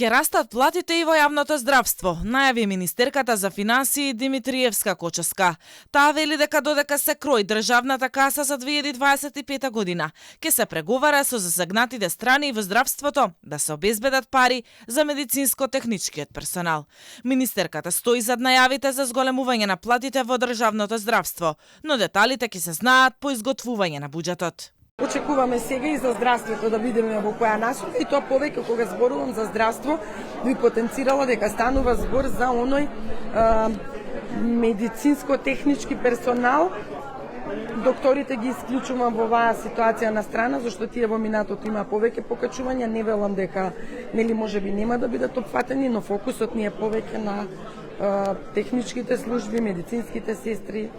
Ке растат платите и во јавното здравство, најави министерката за финансии Димитриевска Коческа. Таа вели дека додека се крои државната каса за 2025 година, ке се преговара со засегнатите страни во здравството да се обезбедат пари за медицинско-техничкиот персонал. Министерката стои зад најавите за зголемување на платите во државното здравство, но деталите ќе се знаат по изготвување на буџетот. Очекуваме сега и за здравството да видиме во која насока и тоа повеќе кога зборувам за здравство би потенцирала дека станува збор за оној медицинско-технички персонал. Докторите ги исклучувам во оваа ситуација на страна, зашто тие во минатото има повеќе покачувања, не велам дека нели можеби нема да бидат опфатени, но фокусот ни е повеќе на техничките служби, медицинските сестри.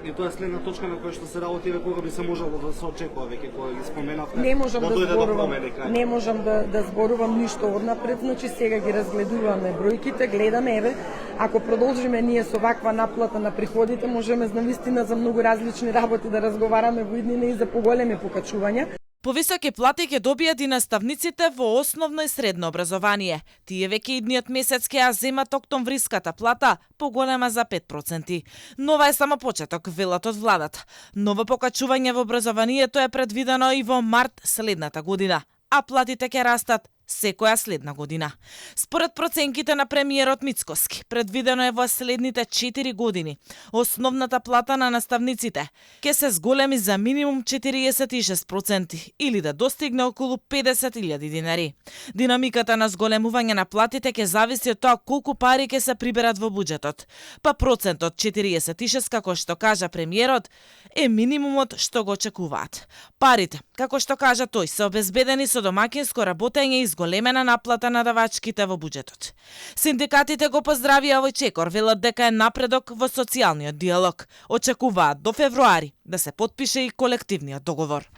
И тоа е следна точка на која што се работи, кога би се можело да се очекува веќе кога ги споменавте. Не можам да зборувам, не можам да зборувам ништо однапред, значи сега ги разгледуваме бројките, гледаме еве, ако продолжиме ние со ваква наплата на приходите, можеме навистина за многу различни работи да разговараме во иднина и за поголеми покачувања. Повисоки плати ќе добијат и наставниците во основно и средно образование. Тие веќе идниот месец ќе ја земат октомвриската плата, поголема за 5%. Нова е само почеток, велат од владата. Ново покачување во образованието е предвидено и во март следната година, а платите ќе растат секоја следна година. Според проценките на премиерот Мицкоски, предвидено е во следните 4 години основната плата на наставниците ќе се зголеми за минимум 46% или да достигне околу 50.000 динари. Динамиката на зголемување на платите ќе зависи од тоа колку пари ќе се приберат во буџетот. Па процентот 46, како што кажа премиерот, е минимумот што го очекуваат. Парите, како што кажа тој, се обезбедени со домакинско работење и големена наплата на давачките во буџетот. Синдикатите го поздравија овој чекор, велат дека е напредок во социјалниот диалог. Очекуваат до февруари да се потпише и колективниот договор.